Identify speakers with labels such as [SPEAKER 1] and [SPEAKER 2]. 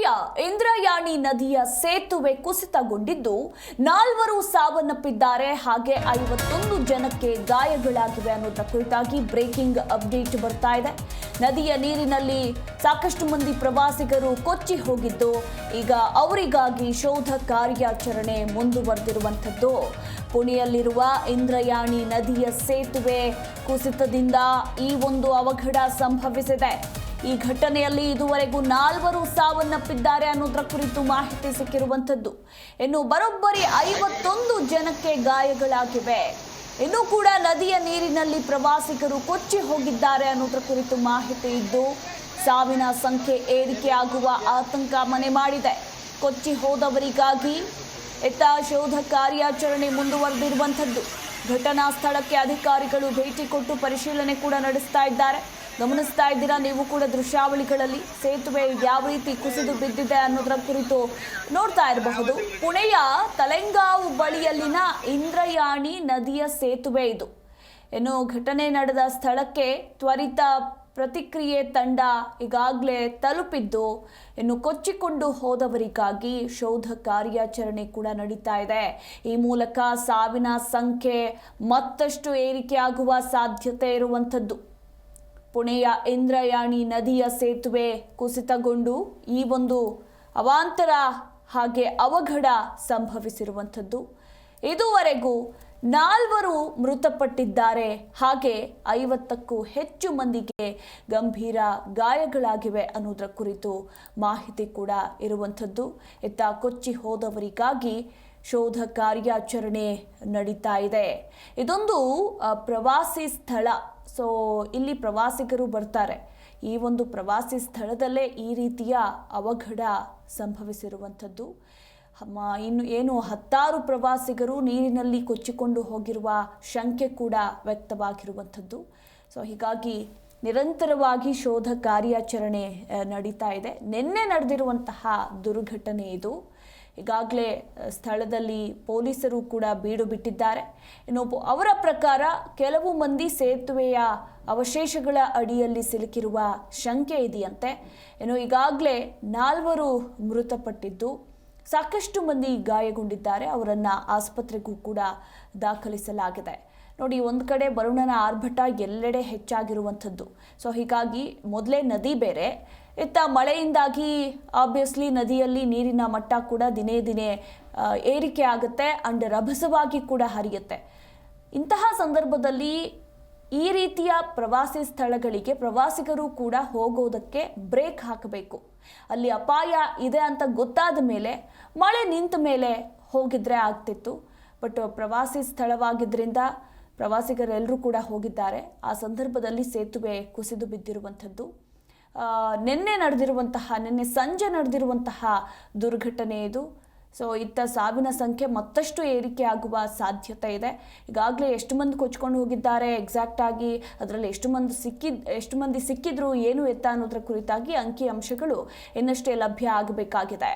[SPEAKER 1] ಪುಣೆಯ ಇಂದ್ರಾಯಣಿ ನದಿಯ ಸೇತುವೆ ಕುಸಿತಗೊಂಡಿದ್ದು 4 ಸಾವನ್ನಪ್ಪಿದ್ದಾರೆ. ಹಾಗೆ 51 ಜನಕ್ಕೆ ಗಾಯಗಳಾಗಿವೆ ಅನ್ನೋದರ ಕುರಿತಾಗಿ ಬ್ರೇಕಿಂಗ್ ಅಪ್ಡೇಟ್ ಬರ್ತಾ ಇದೆ. ನದಿಯ ನೀರಿನಲ್ಲಿ ಸಾಕಷ್ಟು ಮಂದಿ ಪ್ರವಾಸಿಗರು ಕೊಚ್ಚಿ ಹೋಗಿದ್ದು ಈಗ ಅವರಿಗಾಗಿ ಶೋಧ ಕಾರ್ಯಾಚರಣೆ ಮುಂದುವರೆದಿರುವಂಥದ್ದು. ಪುಣೆಯಲ್ಲಿರುವ ಇಂದ್ರಾಯಣಿ ನದಿಯ ಸೇತುವೆ ಕುಸಿತದಿಂದ ಈ ಒಂದು ಅವಘಡ ಸಂಭವಿಸಿದೆ. ಈ ಘಟನೆಯಲ್ಲಿ ಇದುವರೆಗೂ 4 ಸಾವನ್ನಪ್ಪಿದ್ದಾರೆ ಅನ್ನೋದರ ಕುರಿತು ಮಾಹಿತಿ ಸಿಕ್ಕಿರುವಂಥದ್ದು. ಇನ್ನು ಬರೋಬ್ಬರಿ 51 ಜನಕ್ಕೆ ಗಾಯಗಳಾಗಿವೆ. ಇನ್ನೂ ಕೂಡ ನದಿಯ ನೀರಿನಲ್ಲಿ ಪ್ರವಾಸಿಗರು ಕೊಚ್ಚಿ ಹೋಗಿದ್ದಾರೆ ಅನ್ನೋದರ ಕುರಿತು ಮಾಹಿತಿ ಇದ್ದು ಸಾವಿನ ಸಂಖ್ಯೆ ಏರಿಕೆಯಾಗುವ ಆತಂಕ ಮನೆ ಮಾಡಿದೆ. ಕೊಚ್ಚಿ ಹೋದವರಿಗಾಗಿ ಶೋಧ ಕಾರ್ಯಾಚರಣೆ ಮುಂದುವರೆದಿರುವಂಥದ್ದು. ಘಟನಾ ಸ್ಥಳಕ್ಕೆ ಅಧಿಕಾರಿಗಳು ಭೇಟಿ ಕೊಟ್ಟು ಪರಿಶೀಲನೆ ಕೂಡ ನಡೆಸ್ತಾ ಇದ್ದಾರೆ. ಗಮನಿಸ್ತಾ ಇದ್ದೀರಾ ನೀವು ಕೂಡ ದೃಶ್ಯಾವಳಿಗಳಲ್ಲಿ ಸೇತುವೆ ಯಾವ ರೀತಿ ಕುಸಿದು ಬಿದ್ದಿದೆ ಅನ್ನೋದರ ಕುರಿತು ನೋಡ್ತಾ ಇರಬಹುದು. ಪುಣೆಯ ತಲೆಂಗಾವು ಬಳಿಯಲ್ಲಿನ ಇಂದ್ರಾಯಣಿ ನದಿಯ ಸೇತುವೆ ಇದು. ಇನ್ನು ಘಟನೆ ನಡೆದ ಸ್ಥಳಕ್ಕೆ ತ್ವರಿತ ಪ್ರತಿಕ್ರಿಯೆ ತಂಡ ಈಗಾಗಲೇ ತಲುಪಿದ್ದು ಇನ್ನು ಕೊಚ್ಚಿಕೊಂಡು ಹೋದವರಿಗಾಗಿ ಶೋಧ ಕಾರ್ಯಾಚರಣೆ ಕೂಡ ನಡೀತಾ ಇದೆ. ಈ ಮೂಲಕ ಸಾವಿನ ಸಂಖ್ಯೆ ಮತ್ತಷ್ಟು ಏರಿಕೆಯಾಗುವ ಸಾಧ್ಯತೆ ಇರುವಂಥದ್ದು. ಪುಣೆಯ ಇಂದ್ರಾಯಣಿ ನದಿಯ ಸೇತುವೆ ಕುಸಿತಗೊಂಡು ಈ ಒಂದು ಅವಾಂತರ ಹಾಗೆ ಅವಘಡ ಸಂಭವಿಸಿರುವಂಥದ್ದು. ಇದುವರೆಗೂ 4 ಮೃತಪಟ್ಟಿದ್ದಾರೆ. ಹಾಗೆ 50ಕ್ಕೂ ಹೆಚ್ಚು ಮಂದಿಗೆ ಗಂಭೀರ ಗಾಯಗಳಾಗಿವೆ ಅನ್ನೋದರ ಕುರಿತು ಮಾಹಿತಿ ಕೂಡ ಇರುವಂಥದ್ದು. ಇತ್ತ ಕೊಚ್ಚಿ ಹೋದವರಿಗಾಗಿ ಶೋಧ ಕಾರ್ಯಾಚರಣೆ ನಡೀತಾ ಇದೆ. ಇದೊಂದು ಪ್ರವಾಸಿ ಸ್ಥಳ. ಸೊ ಇಲ್ಲಿ ಪ್ರವಾಸಿಗರು ಬರ್ತಾರೆ. ಈ ಒಂದು ಪ್ರವಾಸಿ ಸ್ಥಳದಲ್ಲೇ ಈ ರೀತಿಯ ಅವಘಡ ಸಂಭವಿಸಿರುವಂಥದ್ದು. ಇನ್ನು ಏನು 10 ಪ್ರವಾಸಿಗರು ನೀರಿನಲ್ಲಿ ಕೊಚ್ಚಿಕೊಂಡು ಹೋಗಿರುವ ಶಂಕೆ ಕೂಡ ವ್ಯಕ್ತವಾಗಿರುವಂಥದ್ದು. ಸೊ ಹೀಗಾಗಿ ನಿರಂತರವಾಗಿ ಶೋಧ ಕಾರ್ಯಾಚರಣೆ ನಡೀತಾ ಇದೆ. ನಿನ್ನೆ ನಡೆದಿರುವಂತಹ ದುರ್ಘಟನೆ ಇದು. ಈಗಾಗಲೇ ಸ್ಥಳದಲ್ಲಿ ಪೊಲೀಸರು ಕೂಡ ಬೀಡು ಬಿಟ್ಟಿದ್ದಾರೆ. ಇನ್ನು ಅವರ ಪ್ರಕಾರ ಕೆಲವು ಮಂದಿ ಸೇತುವೆಯ ಅವಶೇಷಗಳ ಅಡಿಯಲ್ಲಿ ಸಿಲುಕಿರುವ ಶಂಕೆ ಇದೆಯಂತೆ. ಇನ್ನು ಈಗಾಗಲೇ 4 ಮೃತಪಟ್ಟಿದ್ದು ಸಾಕಷ್ಟು ಮಂದಿ ಗಾಯಗೊಂಡಿದ್ದಾರೆ. ಅವರನ್ನು ಆಸ್ಪತ್ರೆಗೂ ಕೂಡ ದಾಖಲಿಸಲಾಗಿದೆ. ನೋಡಿ, ಒಂದು ಕಡೆ ವರುಣನ ಆರ್ಭಟ ಎಲ್ಲೆಡೆ ಹೆಚ್ಚಾಗಿರುವಂಥದ್ದು. ಸೊ ಹೀಗಾಗಿ ಮೊದಲೇ ನದಿ ಬೇರೆ, ಇತ್ತ ಮಳೆಯಿಂದಾಗಿ ಆಬ್ವಿಯಸ್ಲಿ ನದಿಯಲ್ಲಿ ನೀರಿನ ಮಟ್ಟ ಕೂಡ ದಿನೇ ದಿನೇ ಏರಿಕೆ ಆಗುತ್ತೆ ಅಂಡ್ ರಭಸವಾಗಿ ಕೂಡ ಹರಿಯುತ್ತೆ. ಇಂತಹ ಸಂದರ್ಭದಲ್ಲಿ ಈ ರೀತಿಯ ಪ್ರವಾಸಿ ಸ್ಥಳಗಳಿಗೆ ಪ್ರವಾಸಿಗರು ಕೂಡ ಹೋಗೋದಕ್ಕೆ ಬ್ರೇಕ್ ಹಾಕಬೇಕು. ಅಲ್ಲಿ ಅಪಾಯ ಇದೆ ಅಂತ ಗೊತ್ತಾದ ಮೇಲೆ ಮಳೆ ನಿಂತ ಮೇಲೆ ಹೋಗಿದ್ರೆ ಆಗ್ತಿತ್ತು. ಬಟ್ ಪ್ರವಾಸಿ ಸ್ಥಳವಾಗಿದ್ದರಿಂದ ಪ್ರವಾಸಿಗರೆಲ್ಲರೂ ಕೂಡ ಹೋಗಿದ್ದಾರೆ. ಆ ಸಂದರ್ಭದಲ್ಲಿ ಸೇತುವೆ ಕುಸಿದು ಬಿದ್ದಿರುವಂಥದ್ದು. ನಿನ್ನೆ ಸಂಜೆ ನಡೆದಿರುವಂತಹ ದುರ್ಘಟನೆ ಇದು. ಸೊ ಇತ್ತ ಸಾವಿನ ಸಂಖ್ಯೆ ಮತ್ತಷ್ಟು ಏರಿಕೆ ಆಗುವ ಸಾಧ್ಯತೆ ಇದೆ. ಈಗಾಗಲೇ ಎಷ್ಟು ಮಂದಿ ಕೊಚ್ಕೊಂಡು ಹೋಗಿದ್ದಾರೆ, ಎಕ್ಸಾಕ್ಟ್ ಆಗಿ ಅದರಲ್ಲಿ ಎಷ್ಟು ಮಂದಿ ಸಿಕ್ಕಿದ್ರು ಏನು ಎತ್ತ ಅನ್ನೋದರ ಕುರಿತಾಗಿ ಅಂಕಿ ಅಂಶಗಳು ಇನ್ನಷ್ಟೇ ಲಭ್ಯ ಆಗಬೇಕಾಗಿದೆ.